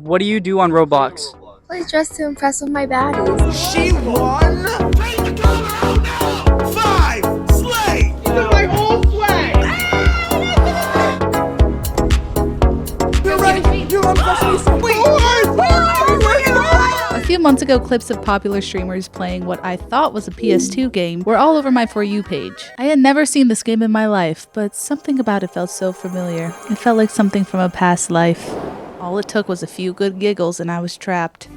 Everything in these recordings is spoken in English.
What do you do on Roblox? Play Dress to Impress with my baddies. She won! Raise the color out now! 5! Slay! You took my whole swag! You're right! You impressed me so A few months ago, clips of popular streamers playing what I thought was a PS2 game were all over my For You page. I had never seen this game in my life, but something about it felt so familiar. It felt like something from a past life. All it took was a few good giggles and I was trapped.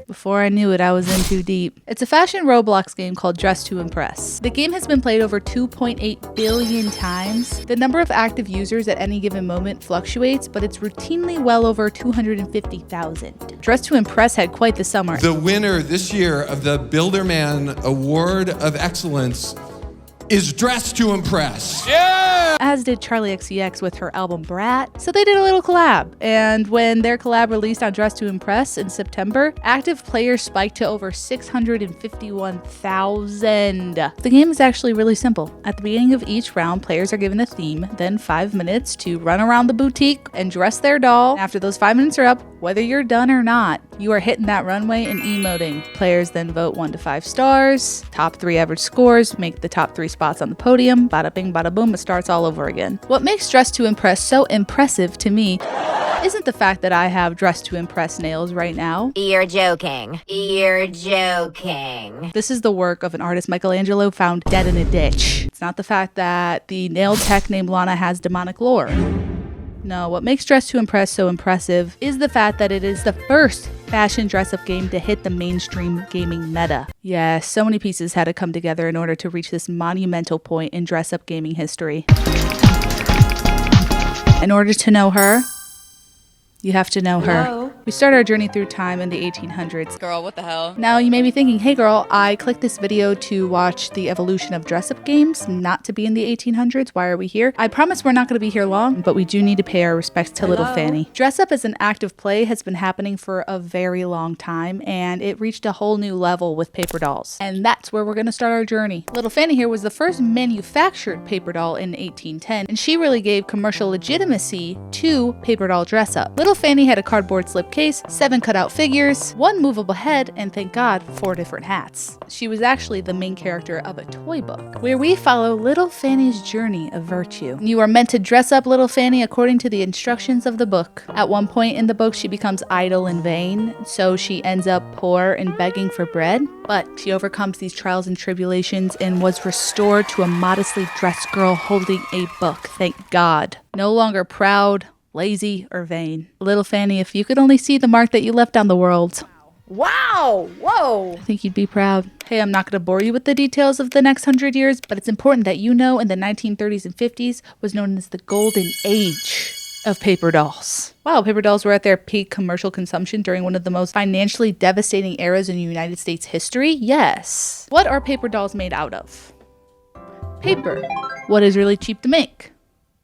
Before I knew it, I was in too deep. It's a fashion Roblox game called Dress to Impress. The game has been played over 2.8 billion times. The number of active users at any given moment fluctuates, but it's routinely well over 250,000. Dress to Impress had quite the summer. The winner this year of the Builderman Award of Excellence is Dress to Impress. Yeah! As did Charlie XCX with her album Brat. So they did a little collab. And when their collab released on Dress to Impress in September, active players spiked to over 651,000. The game is actually really simple. At the beginning of each round, players are given a theme, then 5 minutes to run around the boutique and dress their doll. After those 5 minutes are up, whether you're done or not, you are hitting that runway and emoting. Players then vote 1 to 5 stars. Top 3 average scores make the top 3 spots on the podium. Bada bing, bada boom, it starts all over again. What makes Dress to Impress so impressive to me isn't the fact that I have Dress to Impress nails right now. You're joking. You're joking. This is the work of an artist Michelangelo found dead in a ditch. It's not the fact that the nail tech named Lana has demonic lore. No, what makes Dress to Impress so impressive is the fact that it is the first fashion dress-up game to hit the mainstream gaming meta. Yes, so many pieces had to come together in order to reach this monumental point in dress-up gaming history. In order to know her, you have to know her. Hello? We start our journey through time in the 1800s. Girl, what the hell? Now, you may be thinking, hey girl, I clicked this video to watch the evolution of dress-up games, not to be in the 1800s. Why are we here? I promise we're not going to be here long, but we do need to pay our respects to Little Fanny. Dress-up as an active play has been happening for a very long time, and it reached a whole new level with paper dolls. And that's where we're going to start our journey. Little Fanny here was the first manufactured paper doll in 1810, and she really gave commercial legitimacy to paper doll dress-up. Little Fanny had a cardboard slipcase, 7 cutout figures, 1 movable head, and thank God, 4 different hats. She was actually the main character of a toy book, where we follow Little Fanny's journey of virtue. You are meant to dress up Little Fanny according to the instructions of the book. At one point in the book, she becomes idle and vain, so she ends up poor and begging for bread. But she overcomes these trials and tribulations and was restored to a modestly dressed girl holding a book, thank God. No longer proud, lazy, or vain. Little Fanny, if you could only see the mark that you left on the world. Wow! Whoa! I think you'd be proud. Hey, I'm not going to bore you with the details of the next 100 years, but it's important that you know in the 1930s and 50s was known as the golden age of paper dolls. Wow, paper dolls were at their peak commercial consumption during one of the most financially devastating eras in United States history? Yes. What are paper dolls made out of? Paper. What is really cheap to make?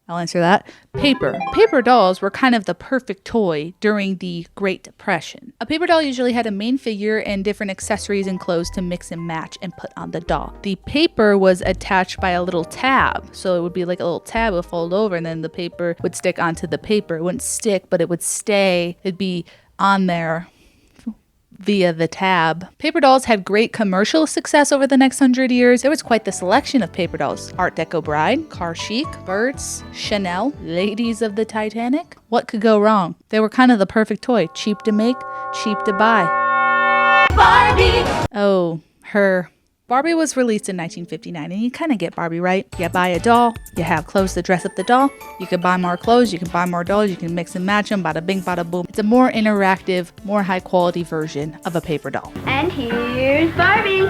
I'll answer that. Paper. Paper dolls were kind of the perfect toy during the Great Depression. A paper doll usually had a main figure and different accessories and clothes to mix and match and put on the doll. The paper was attached by a little tab. So it would be like a little tab would fold over and then the paper would stick onto the paper. It wouldn't stick, but it would stay. It'd be on there via the tab. Paper dolls had great commercial success over the next 100 years. There was quite the selection of paper dolls. Art Deco Bride, Car Chic, Birds, Chanel, Ladies of the Titanic. What could go wrong? They were kind of the perfect toy. Cheap to make, cheap to buy. Barbie! Oh, her. Barbie was released in 1959, and you kind of get Barbie, right? You buy a doll, you have clothes to dress up the doll, you can buy more clothes, you can buy more dolls, you can mix and match them, bada bing, bada boom. It's a more interactive, more high quality version of a paper doll. And here's Barbie.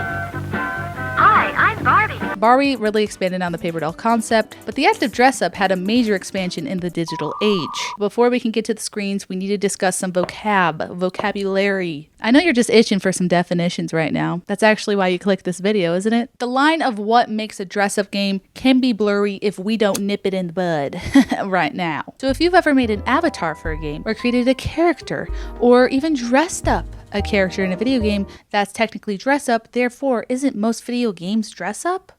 Hi, I'm Barbie. Barbie really expanded on the paper doll concept, but the active dress-up had a major expansion in the digital age. Before we can get to the screens, we need to discuss some vocabulary. I know you're just itching for some definitions right now. That's actually why you clicked this video, isn't it? The line of what makes a dress-up game can be blurry if we don't nip it in the bud right now. So if you've ever made an avatar for a game, or created a character, or even dressed up a character in a video game, that's technically dress-up, therefore isn't most video games dress-up?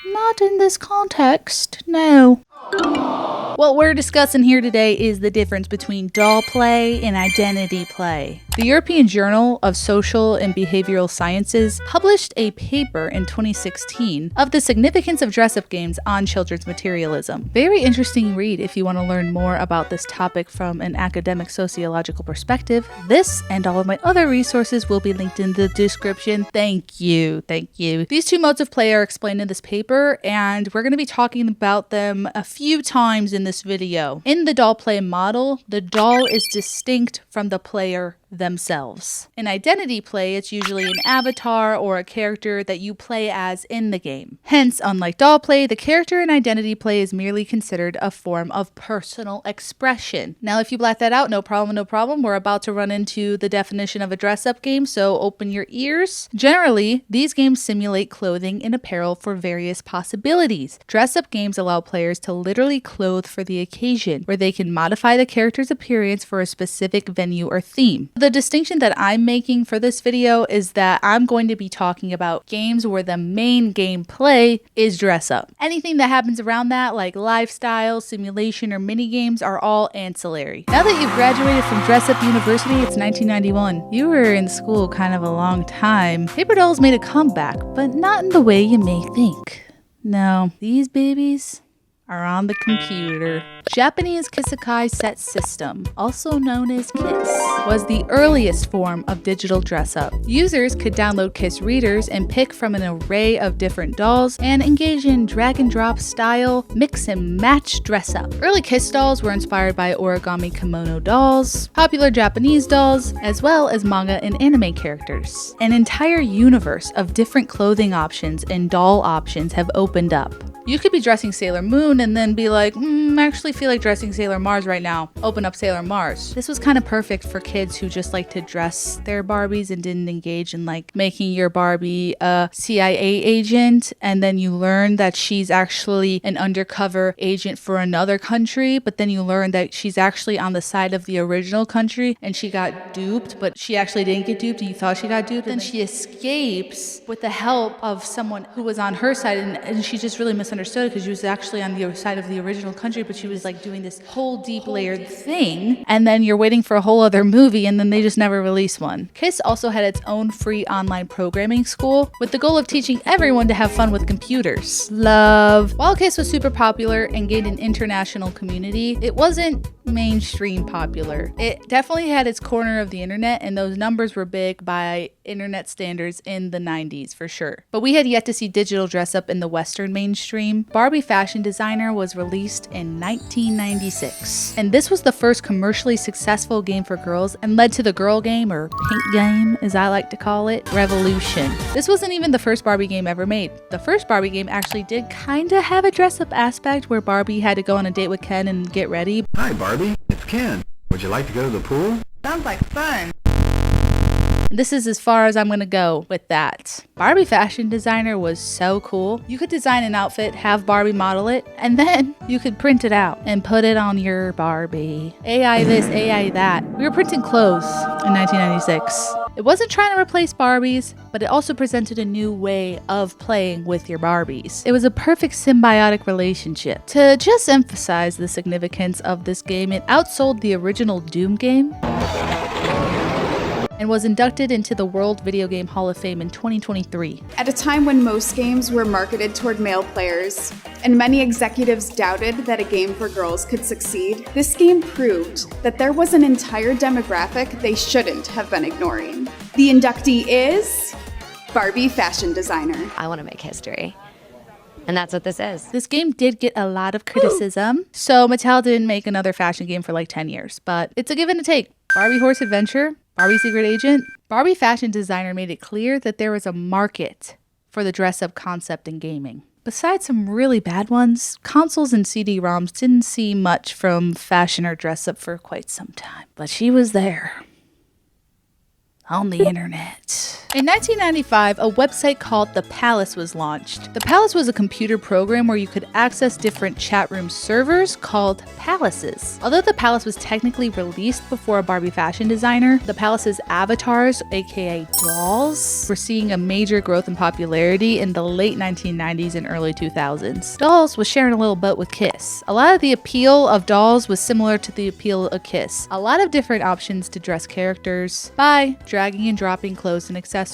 Not in this context, no. What we're discussing here today is the difference between doll play and identity play. The European Journal of Social and Behavioral Sciences published a paper in 2016 of the significance of dress-up games on children's materialism. Very interesting read if you want to learn more about this topic from an academic sociological perspective. This and all of my other resources will be linked in the description. Thank you. These two modes of play are explained in this paper, and we're going to be talking about them a few times in this video. In the doll play model, the doll is distinct from the player themselves. In identity play, it's usually an avatar or a character that you play as in the game. Hence, unlike doll play, the character in identity play is merely considered a form of personal expression. Now, if you black that out, no problem. We're about to run into the definition of a dress-up game, so open your ears. Generally, these games simulate clothing and apparel for various possibilities. Dress-up games allow players to literally clothe for the occasion, where they can modify the character's appearance for a specific venue or theme. The distinction that I'm making for this video is that I'm going to be talking about games where the main gameplay is dress up. Anything that happens around that, like lifestyle, simulation, or mini games, are all ancillary. Now that you've graduated from Dress Up University, it's 1991. You were in school kind of a long time. Paper dolls made a comeback, but not in the way you may think. No, these babies are on the computer. Japanese Kisekai Set System, also known as KISS, was the earliest form of digital dress-up. Users could download KISS readers and pick from an array of different dolls and engage in drag-and-drop style, mix and match dress-up. Early KISS dolls were inspired by origami kimono dolls, popular Japanese dolls, as well as manga and anime characters. An entire universe of different clothing options and doll options have opened up. You could be dressing Sailor Moon and then be like, I actually feel like dressing Sailor Mars right now. Open up Sailor Mars. This was kind of perfect for kids who just like to dress their Barbies and didn't engage in like making your Barbie a CIA agent, and then you learn that she's actually an undercover agent for another country, but then you learn that she's actually on the side of the original country and she got duped, but she actually didn't get duped and you thought she got duped, and she escapes with the help of someone who was on her side, and she just really misunderstood because she was actually on the side of the original country, but she was like doing this whole deep layered thing, and then you're waiting for a whole other movie and then they just never release one. KISS also had its own free online programming school with the goal of teaching everyone to have fun with computers. Love. While KISS was super popular and gained an international community, it wasn't mainstream popular. It definitely had its corner of the internet, and those numbers were big by internet standards in the 90s for sure. But we had yet to see digital dress up in the Western mainstream. Barbie Fashion Designer was released in 1996, and this was the first commercially successful game for girls and led to the girl game, or pink game as I like to call it, revolution. This wasn't even the first Barbie game ever made. The first Barbie game actually did kinda have a dress up aspect where Barbie had to go on a date with Ken and get ready. Hi Barbie, it's Ken. Would you like to go to the pool? Sounds like fun. This is as far as I'm gonna go with that. Barbie Fashion Designer was so cool. You could design an outfit, have Barbie model it, and then you could print it out and put it on your Barbie. AI this, AI that. We were printing clothes in 1996. It wasn't trying to replace Barbies, but it also presented a new way of playing with your Barbies. It was a perfect symbiotic relationship. To just emphasize the significance of this game, it outsold the original Doom game and was inducted into the World Video Game Hall of Fame in 2023. At a time when most games were marketed toward male players, and many executives doubted that a game for girls could succeed, this game proved that there was an entire demographic they shouldn't have been ignoring. The inductee is Barbie Fashion Designer. I want to make history. And that's what this is. This game did get a lot of criticism, so Mattel didn't make another fashion game for like 10 years, but it's a give and a take. Barbie Horse Adventure, Barbie Secret Agent. Barbie Fashion Designer made it clear that there was a market for the dress-up concept in gaming. Besides some really bad ones, consoles and CD-ROMs didn't see much from fashion or dress-up for quite some time, but she was there. on the internet. In 1995, a website called The Palace was launched. The Palace was a computer program where you could access different chat room servers called palaces. Although The Palace was technically released before a Barbie fashion designer, The Palace's avatars, aka dolls, were seeing a major growth in popularity in the late 1990s and early 2000s. Dolls was sharing a little boat with Kiss. A lot of the appeal of dolls was similar to the appeal of Kiss. A lot of different options to dress characters by dragging and dropping clothes and accessories.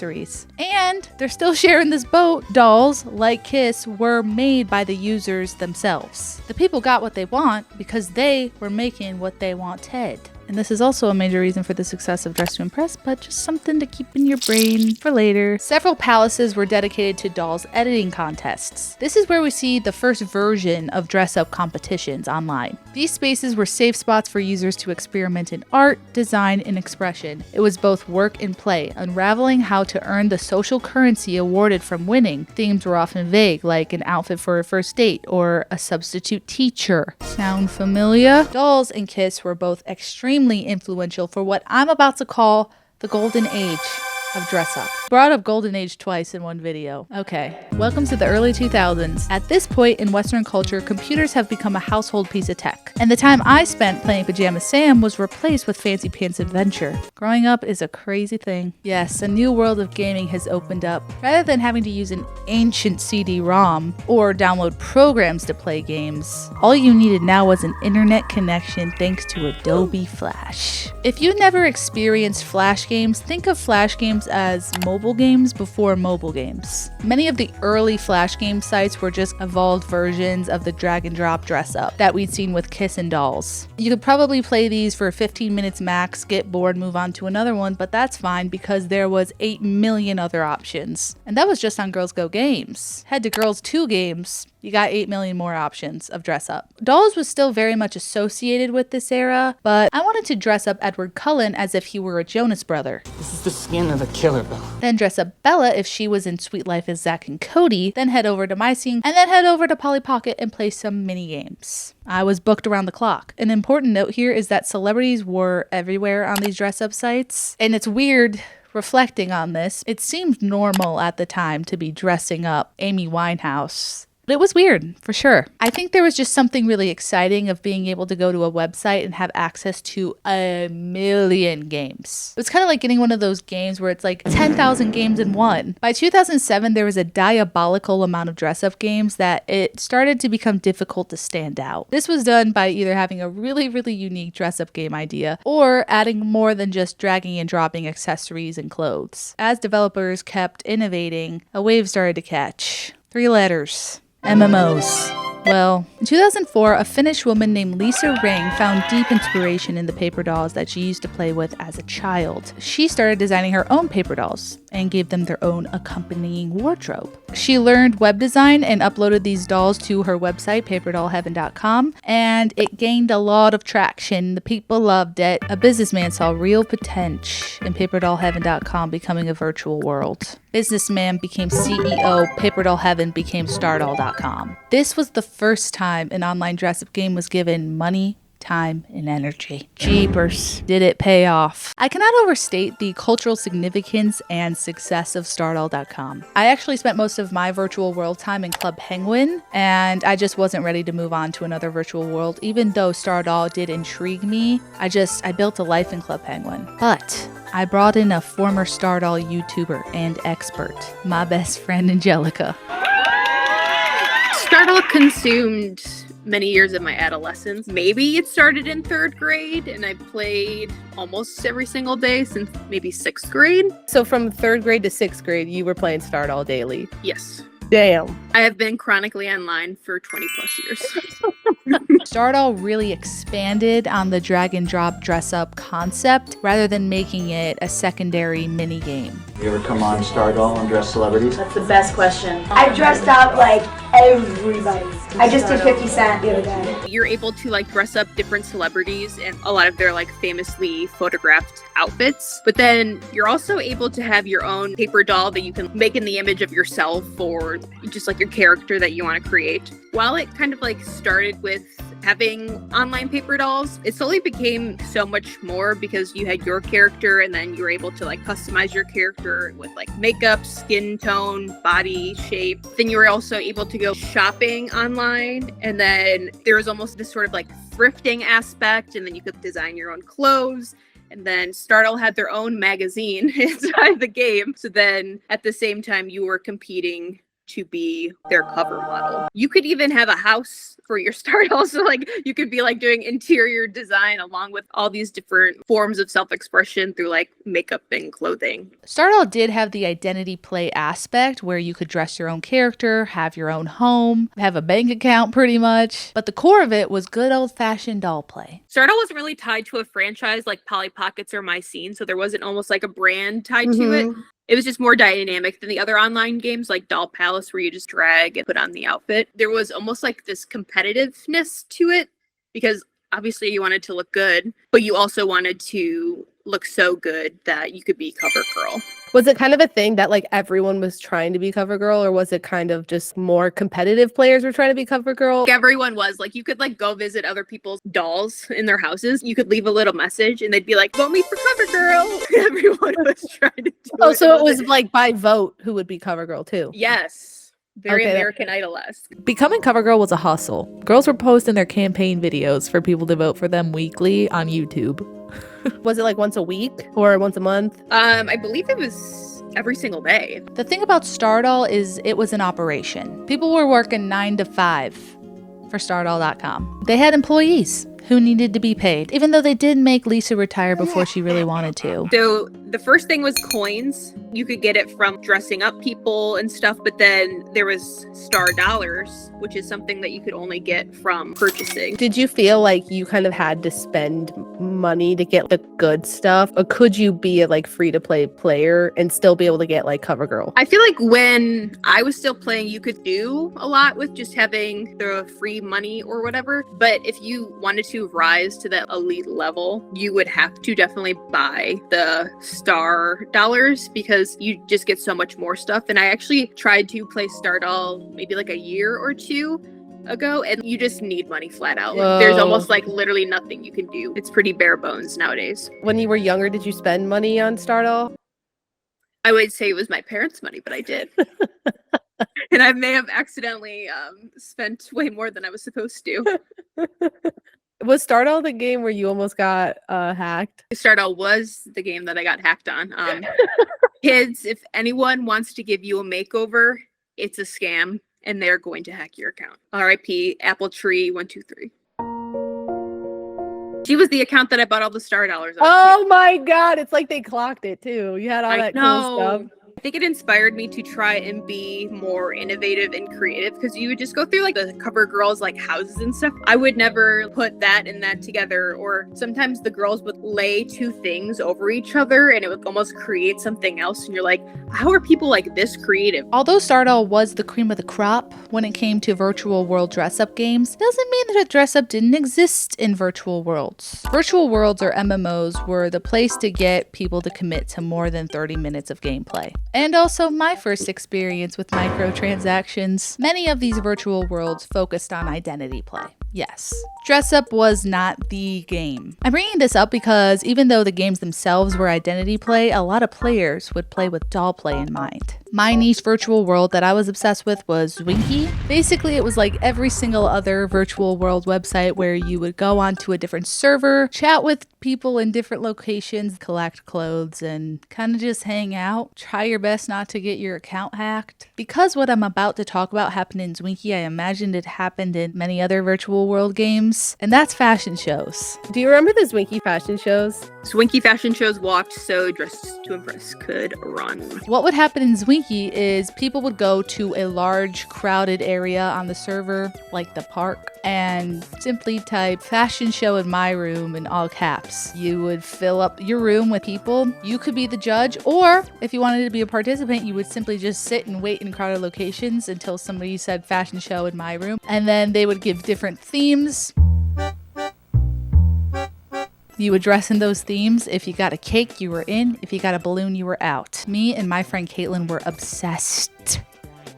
And they're still sharing this boat. Dolls, like Kiss, were made by the users themselves. The people got what they want because they were making what they wanted. And this is also a major reason for the success of Dress to Impress, but just something to keep in your brain for later. Several palaces were dedicated to dolls editing contests. This is where we see the first version of dress-up competitions online. These spaces were safe spots for users to experiment in art, design, and expression. It was both work and play, unraveling how to earn the social currency awarded from winning. Themes were often vague, like an outfit for a first date or a substitute teacher. Sound familiar? Dolls and Kiss were both extremely influential for what I'm about to call the golden age of dress up. Brought up golden age twice in one video. Okay, welcome to the early 2000s. At this point in Western culture, computers have become a household piece of tech. And the time I spent playing Pajama Sam was replaced with Fancy Pants Adventure. Growing up is a crazy thing. Yes, a new world of gaming has opened up. Rather than having to use an ancient CD-ROM or download programs to play games, all you needed now was an internet connection thanks to Adobe Flash. If you never experienced Flash games, think of Flash games as mobile games before mobile games. Many of the early Flash game sites were just evolved versions of the drag and drop dress up that we'd seen with Kiss and Dolls. You could probably play these for 15 minutes max, get bored, move on to another one, but that's fine because there was 8 million other options. And that was just on Girls Go Games. Head to Girls 2 Games, you got 8 million more options of dress up. Dolls was still very much associated with this era, but I wanted to dress up Edward Cullen as if he were a Jonas brother. This is the skin of a killer, Bella. Then dress up Bella if she was in Sweet Life as Zack and Cody, then head over to my scene, and then head over to Polly Pocket and play some mini games. I was booked around the clock. An important note here is that celebrities were everywhere on these dress up sites, and it's weird reflecting on this. It seemed normal at the time to be dressing up Amy Winehouse. But it was weird, for sure. I think there was just something really exciting of being able to go to a website and have access to a million games. It was kind of like getting one of those games where it's like 10,000 games in one. By 2007, there was a diabolical amount of dress-up games that it started to become difficult to stand out. This was done by either having a really, really unique dress-up game idea or adding more than just dragging and dropping accessories and clothes. As developers kept innovating, a wave started to catch. 3 letters. MMOs. Well, in 2004, a Finnish woman named Lisa Ring found deep inspiration in the paper dolls that she used to play with as a child. She started designing her own paper dolls and gave them their own accompanying wardrobe. She learned web design and uploaded these dolls to her website, paperdollheaven.com, and it gained a lot of traction. The people loved it. A businessman saw real potential in paperdollheaven.com becoming a virtual world. Businessman became CEO, Paper Doll Heaven became STARDOLL.com. This was the first time an online dress-up game was given money, time, and energy. Jeepers, did it pay off. I cannot overstate the cultural significance and success of STARDOLL.com. I actually spent most of my virtual world time in Club Penguin, and I just wasn't ready to move on to another virtual world. Even though STARDOLL did intrigue me, I built a life in Club Penguin. But I brought in a former STARDOLL YouTuber and expert, my best friend Angelyca. STARDOLL consumed many years of my adolescence. Maybe it started in 3rd grade and I played almost every single day since maybe 6th grade. So from 3rd grade to 6th grade, you were playing STARDOLL daily? Yes. Damn. I have been chronically online for 20 plus years. STARDOLL really expanded on the drag and drop dress up concept rather than making it a secondary mini game. You ever come on STARDOLL and dress celebrities? That's the best question. I've dressed up like everybody. I just did 50 Cent the other day. You're able to like dress up different celebrities and a lot of their like famously photographed outfits. But then you're also able to have your own paper doll that you can make in the image of yourself or just like your character that you want to create. While it kind of like started with having online paper dolls, it slowly became so much more because you had your character and then you were able to like customize your character with like makeup, skin tone, body shape. Then you were also able to go shopping online, and then there was almost this sort of like thrifting aspect, and then you could design your own clothes. And then STARDOLL had their own magazine inside the game. So then at the same time, you were competing to be their cover model. You could even have a house for your STARDOLL. So like you could be like doing interior design along with all these different forms of self-expression through like makeup and clothing. STARDOLL did have the identity play aspect where you could dress your own character, have your own home, have a bank account pretty much. But the core of it was good old-fashioned doll play. STARDOLL wasn't really tied to a franchise like Polly Pockets or My Scene, so there wasn't almost like a brand tied to it. It was just more dynamic than the other online games like Doll Palace, where you just drag and put on the outfit. There was almost like this competitiveness to it because obviously you wanted to look good, but you also wanted to look so good that you could be cover girl. Was it kind of a thing that like everyone was trying to be cover girl, or was it kind of just more competitive players were trying to be cover girl? Everyone was like, you could like go visit other people's dolls in their houses. You could leave a little message and they'd be like, vote me for cover girl. Everyone was trying to do it. Oh, so it was like by vote who would be cover girl too? Yes. Very Okay, American Idol-esque. Becoming cover girl was a hustle. Girls were posting their campaign videos for people to vote for them weekly on YouTube. Was it like once a week or once a month? I believe it was every single day. The thing about STARDOLL is it was an operation. People were working 9 to 5 for STARDOLL.com. They had employees who needed to be paid, even though they did make Lisa retire before she really wanted to. So the first thing was coins. You could get it from dressing up people and stuff, but then there was STARDOLLars, which is something that you could only get from purchasing. Did you feel like you kind of had to spend money to get the good stuff, or could you be a like free-to-play player and still be able to get like cover girl? I feel like when I was still playing, you could do a lot with just having the free money or whatever, but if you wanted to rise to that elite level, you would have to definitely buy the STARDOLLars because you just get so much more stuff. And I actually tried to play STARDOLL maybe like a year or two ago, and you just need money flat out. Like, there's almost like literally nothing you can do. It's pretty bare bones nowadays. When you were younger, did you spend money on STARDOLL? I would say it was my parents' money, but I did. And I may have accidentally spent way more than I was supposed to. Was STARDOLL the game where you almost got hacked? STARDOLL was the game that I got hacked on. Kids, if anyone wants to give you a makeover, it's a scam, and they're going to hack your account. RIP Apple Tree 123. She was the account that I bought all the STARDOLLars on. Oh my god, it's like they clocked it too. You had all that cool stuff. I think it inspired me to try and be more innovative and creative because you would just go through like the cover girls like houses and stuff. I would never put that and that together, or sometimes the girls would lay two things over each other and it would almost create something else, and you're like, how are people like this creative? Although STARDOLL was the cream of the crop when it came to virtual world dress-up games, doesn't mean that dress-up didn't exist in virtual worlds. Virtual worlds, or MMOs, were the place to get people to commit to more than 30 minutes of gameplay. And also my first experience with microtransactions. Many of these virtual worlds focused on identity play. Yes, dress up was not the game. I'm bringing this up because even though the games themselves were identity play, a lot of players would play with doll play in mind. My niche virtual world that I was obsessed with was Winky. Basically, it was like every single other virtual world website where you would go onto a different server, chat with people in different locations, collect clothes, and kind of just hang out. Try your best not to get your account hacked. Because what I'm about to talk about happened in Zwinky, I imagined it happened in many other virtual world games, and that's fashion shows. Do you remember the Zwinky fashion shows? Zwinky fashion shows walked so Dressed to Impress could run. What would happen in Zwinky is people would go to a large crowded area on the server, like the park, and simply type fashion show in my room in all caps. You would fill up your room with people. You could be the judge, or if you wanted to be a participant, you would simply just sit and wait in crowded locations until somebody said fashion show in my room, and then they would give different themes. You would dress in those themes. If you got a cake, you were in. If you got a balloon, you were out. Me and my friend Caitlin were obsessed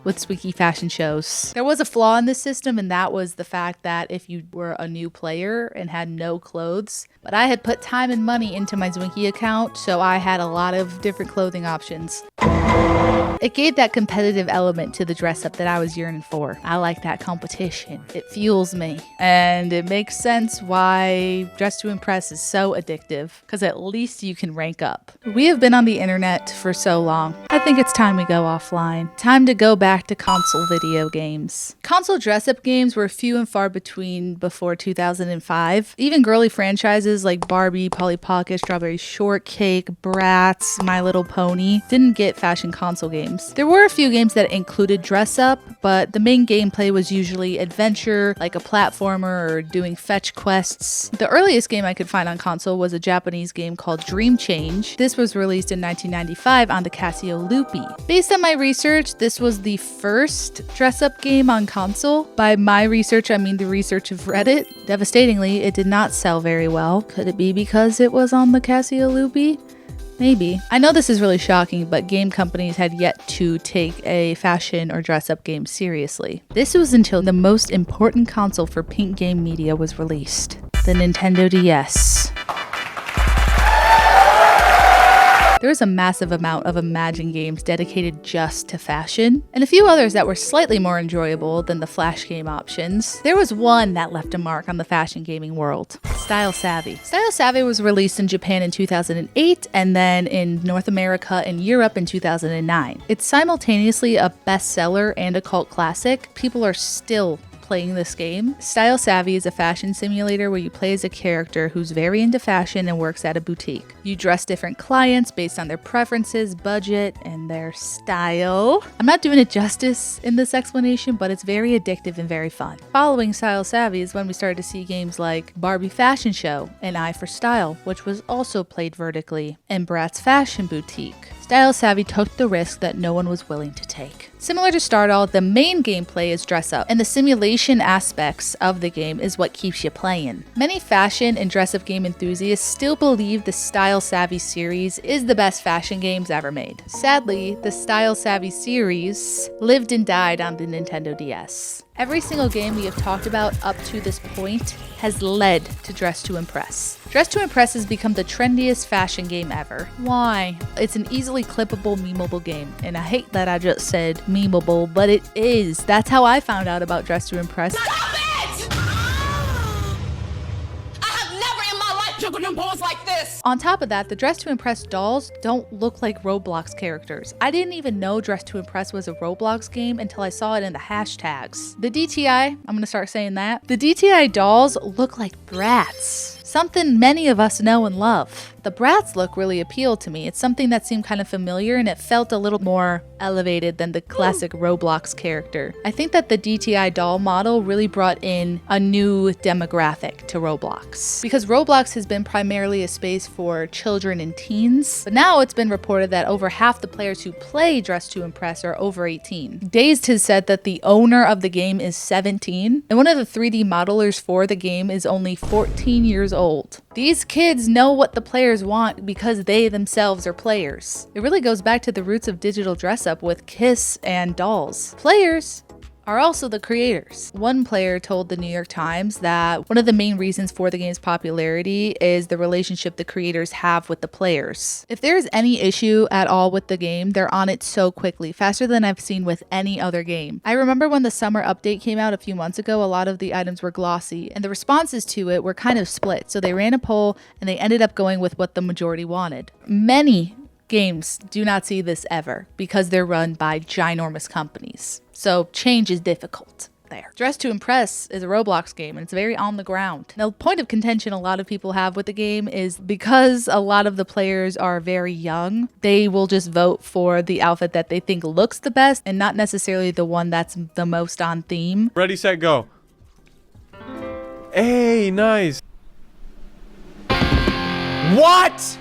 with Squeaky fashion shows. There was a flaw in this system, and that was the fact that if you were a new player and had no clothes, but I had put time and money into my Zwinky account, so I had a lot of different clothing options. It gave that competitive element to the dress up that I was yearning for. I like that competition. It fuels me. And it makes sense why Dress to Impress is so addictive, because at least you can rank up. We have been on the internet for so long. I think it's time we go offline. Time to go back to console video games. Console dress up games were few and far between before 2005. Even girly franchises like Barbie, Polly Pocket, Strawberry Shortcake, Bratz, My Little Pony didn't get fashion console games. There were a few games that included dress up, but the main gameplay was usually adventure, like a platformer or doing fetch quests. The earliest game I could find on console was a Japanese game called Dream Change. This was released in 1995 on the Casio Loopy. Based on my research, this was the first dress up game on console. By my research, I mean the research of Reddit. Devastatingly, it did not sell very well. Could it be because it was on the Casio Loopy? Maybe. I know this is really shocking, but game companies had yet to take a fashion or dress-up game seriously. This was until the most important console for pink game media was released, the Nintendo DS. There was a massive amount of Imagine games dedicated just to fashion, and a few others that were slightly more enjoyable than the flash game options. There was one that left a mark on the fashion gaming world, Style Savvy. Style Savvy was released in Japan in 2008 and then in North America and Europe in 2009. It's simultaneously a bestseller and a cult classic. People are still playing this game. Style Savvy is a fashion simulator where you play as a character who's very into fashion and works at a boutique. You dress different clients based on their preferences, budget, and their style. I'm not doing it justice in this explanation, but it's very addictive and very fun. Following Style Savvy is when we started to see games like Barbie Fashion Show and Eye for Style, which was also played vertically, and Bratz Fashion Boutique. Style Savvy took the risk that no one was willing to take. Similar to STARDOLL, the main gameplay is dress up, and the simulation aspects of the game is what keeps you playing. Many fashion and dress up game enthusiasts still believe the Style Savvy series is the best fashion games ever made. Sadly, the Style Savvy series lived and died on the Nintendo DS. Every single game we have talked about up to this point has led to Dress to Impress. Dress to Impress has become the trendiest fashion game ever. Why? It's an easily clippable, memeable game. And I hate that I just said memeable, but it is. That's how I found out about Dress to Impress. Stop it! I have never in my life juggled them balls like this! On top of that, the Dress to Impress dolls don't look like Roblox characters. I didn't even know Dress to Impress was a Roblox game until I saw it in the hashtags. The DTI, I'm gonna start saying that. The DTI dolls look like Bratz. Something many of us know and love. The Bratz look really appealed to me. It's something that seemed kind of familiar and it felt a little more elevated than the classic Roblox character. I think that the DTI doll model really brought in a new demographic to Roblox. Because Roblox has been primarily a space for children and teens, but now it's been reported that over half the players who play Dress to Impress are over 18. DOLLZ has said that the owner of the game is 17, and one of the 3D modelers for the game is only 14 years old. These kids know what the players want because they themselves are players. It really goes back to the roots of digital dress up with Kiss and dolls. Players are also the creators. One player told the New York Times that one of the main reasons for the game's popularity is the relationship the creators have with the players. If there is any issue at all with the game, they're on it so quickly, faster than I've seen with any other game. I remember when the summer update came out a few months ago, a lot of the items were glossy, and the responses to it were kind of split. So they ran a poll, and they ended up going with what the majority wanted. Many games do not see this ever because they're run by ginormous companies. So change is difficult there. Dress to Impress is a Roblox game and it's very on the ground. Now, the point of contention a lot of people have with the game is because a lot of the players are very young, they will just vote for the outfit that they think looks the best and not necessarily the one that's the most on theme. Ready, set, go. Hey, nice. What?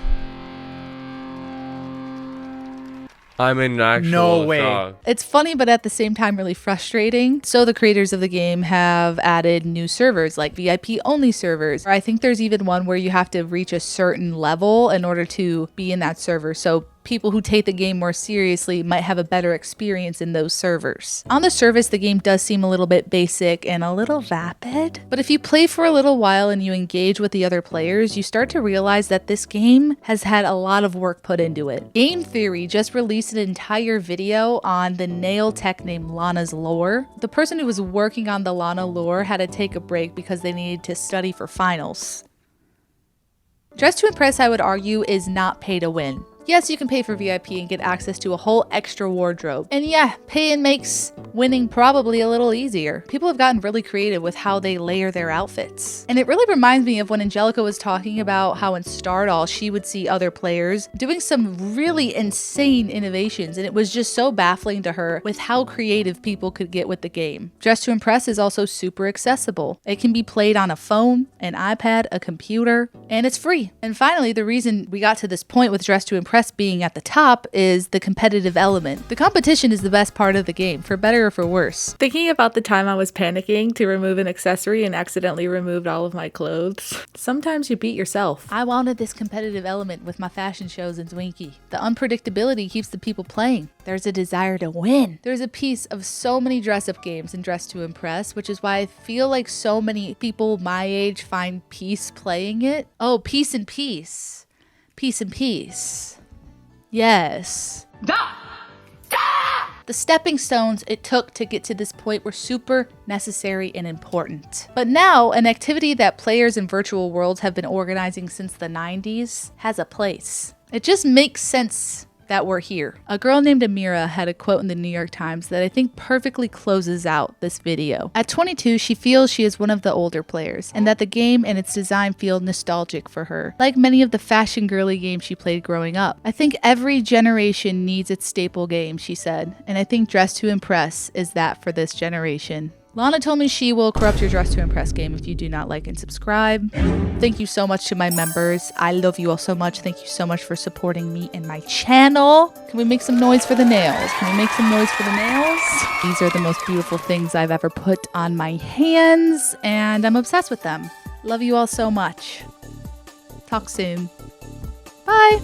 I'm in actual No way. shock. It's funny, but at the same time really frustrating. So the creators of the game have added new servers, like VIP only servers. I think there's even one where you have to reach a certain level in order to be in that server. So people who take the game more seriously might have a better experience in those servers. On the surface, the game does seem a little bit basic and a little vapid, but if you play for a little while and you engage with the other players, you start to realize that this game has had a lot of work put into it. Game Theory just released an entire video on the nail tech named Lana's lore. The person who was working on the Lana lore had to take a break because they needed to study for finals. Dress to Impress, I would argue, is not pay to win. Yes, you can pay for VIP and get access to a whole extra wardrobe. And yeah, paying makes winning probably a little easier. People have gotten really creative with how they layer their outfits. And it really reminds me of when Angelyca was talking about how in STARDOLL she would see other players doing some really insane innovations, and it was just so baffling to her with how creative people could get with the game. Dress to Impress is also super accessible. It can be played on a phone, an iPad, a computer, and it's free. And finally, the reason we got to this point with Dress to Impress being at the top is the competitive element. The competition is the best part of the game, for better or for worse. Thinking about the time I was panicking to remove an accessory and accidentally removed all of my clothes. Sometimes you beat yourself. I wanted this competitive element with my fashion shows in Twinkie. The unpredictability keeps the people playing. There's a desire to win. There's a piece of so many dress-up games in Dress to Impress, which is why I feel like so many people my age find peace playing it. Oh, peace and peace. Peace and peace. Yes. The stepping stones it took to get to this point were super necessary and important. But now, an activity that players in virtual worlds have been organizing since the 90s has a place. It just makes sense that we're here. A girl named Amira had a quote in the New York Times that I think perfectly closes out this video. At 22, she feels she is one of the older players, and that the game and its design feel nostalgic for her, like many of the fashion girly games she played growing up. I think every generation needs its staple game, she said, and I think Dress to Impress is that for this generation. Lana told me she will corrupt your Dress to Impress game if you do not like and subscribe. Thank you so much to my members. I love you all so much. Thank you so much for supporting me and my channel. Can we make some noise for the nails? Can we make some noise for the nails? These are the most beautiful things I've ever put on my hands, and I'm obsessed with them. Love you all so much. Talk soon. Bye.